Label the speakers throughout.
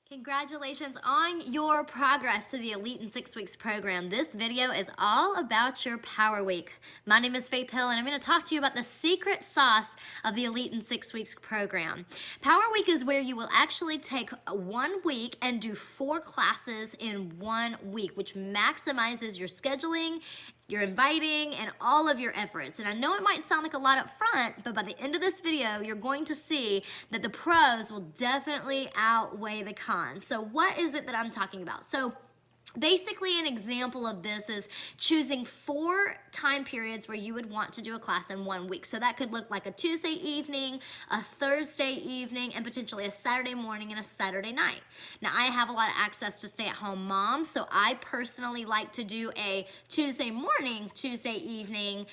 Speaker 1: Congratulations on your progress to the Elite in 6 Weeks program. This video is all about your Power Week. My name is Faith Hill, and I'm going to talk to you about the secret sauce of the Elite in 6 Weeks program. Power Week is where you will actually take 1 week and do 4 classes in 1 week, which maximizes your scheduling, your inviting, and all of your efforts. And I know it might sound like a lot up front, but by the end of this video, you're going to see that the pros will definitely outweigh the cons. So what is it that I'm talking about? So basically, an example of this is choosing 4 time periods where you would want to do a class in 1 week. So that could look like a Tuesday evening, a Thursday evening, and potentially a Saturday morning and a Saturday night. Now, I have a lot of access to stay-at-home moms, so I personally like to do a Tuesday morning, Tuesday evening,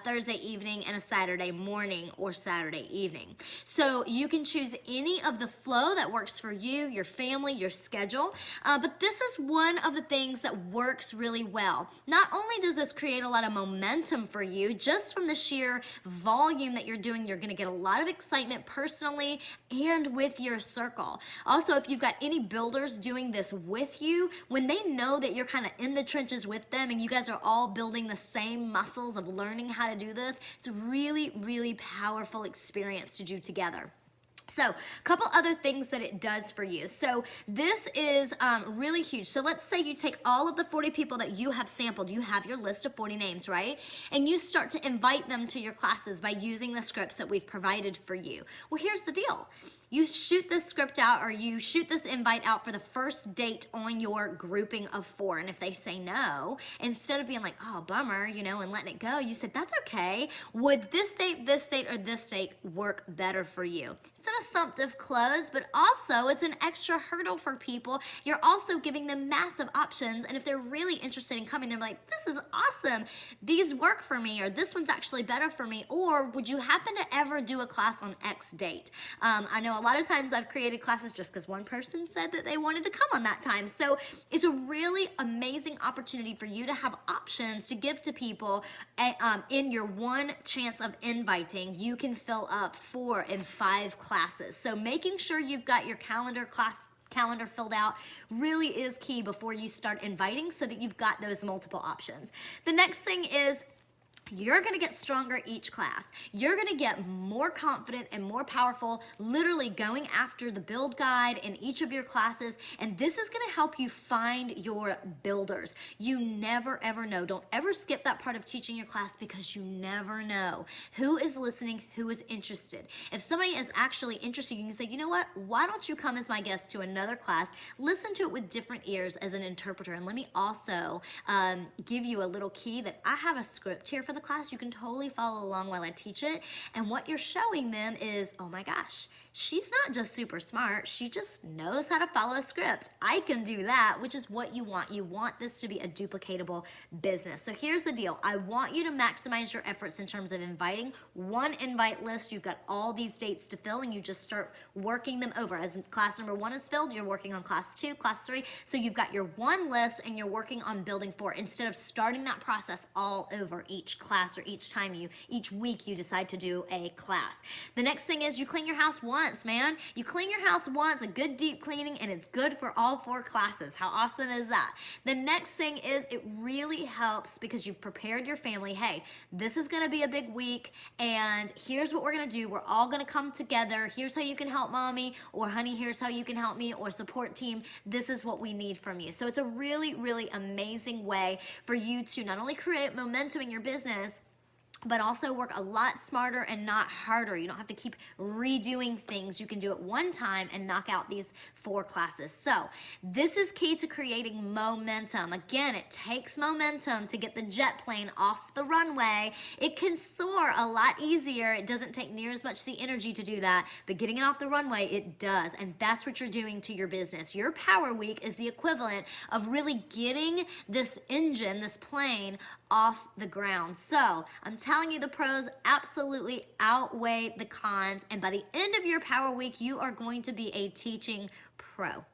Speaker 1: Thursday evening, and a Saturday morning or Saturday evening. So you can choose any of the flow that works for you, your family, your schedule, but this is one of the things that works really well. Not only does this create a lot of momentum for you, just from the sheer volume that you're doing, you're going to get a lot of excitement personally and with your circle. Also, if you've got any builders doing this with you, when they know that you're kind of in the trenches with them and you guys are all building the same muscles of learning how to do this, it's a really, really powerful experience to do together. So, a couple other things that it does for you. So, this is really huge. So, let's say you take all of the 40 people that you have sampled. You have your list of 40 names, right? And you start to invite them to your classes by using the scripts that we've provided for you. Well, here's the deal. You shoot this script out, or you shoot this invite out for the first date on your grouping of 4. And if they say no, instead of being like, oh, bummer, you know, and letting it go, you said, that's okay. Would this date, or this date work better for you? It's an assumptive close, but also it's an extra hurdle for people. You're also giving them massive options, and if they're really interested in coming, they're like, this is awesome. These work for me, or this one's actually better for me, or would you happen to ever do a class on X date? I know a lot of times I've created classes just because one person said that they wanted to come on that time. So it's a really amazing opportunity for you to have options to give to people in your one chance of inviting. You can fill up 4 and 5 classes. So making sure you've got your calendar filled out really is key before you start inviting, so that you've got those multiple options. The next thing is, you're going to get stronger each class. You're going to get more confident and more powerful, literally going after the build guide in each of your classes. And this is going to help you find your builders. You never, ever know. Don't ever skip that part of teaching your class, because you never know who is listening, who is interested. If somebody is actually interested, you can say, you know what? Why don't you come as my guest to another class? Listen to it with different ears as an interpreter. And let me also give you a little key that I have a script here for the class. You can totally follow along while I teach it, and what you're showing them is, oh my gosh, she's not just super smart, she just knows how to follow a script. I can do that, which is what you want. You want this to be a duplicatable business. So here's the deal. I want you to maximize your efforts in terms of inviting. 1 invite list, you've got all these dates to fill, and you just start working them over. As class number 1 is filled, you're working on class 2, class 3. So you've got your 1 list, and you're working on building 4, instead of starting that process all over each class, or each week you decide to do a class. The next thing is, you clean your house once, man. You clean your house once, a good deep cleaning, and it's good for all 4 classes. How awesome is that? The next thing is, it really helps because you've prepared your family. Hey, this is going to be a big week, and here's what we're going to do. We're all going to come together. Here's how you can help mommy, or honey, here's how you can help me, or support team. This is what we need from you. So it's a really, really amazing way for you to not only create momentum in your business, but also work a lot smarter and not harder. You don't have to keep redoing things. You can do it one time and knock out these 4 classes. So this is key to creating momentum. Again, it takes momentum to get the jet plane off the runway. It can soar a lot easier. It doesn't take near as much the energy to do that, but getting it off the runway, it does. And that's what you're doing to your business. Your Power Week is the equivalent of really getting this engine, this plane, off the ground. So I'm telling you, the pros absolutely outweigh the cons, and by the end of your Power Week, you are going to be a teaching pro.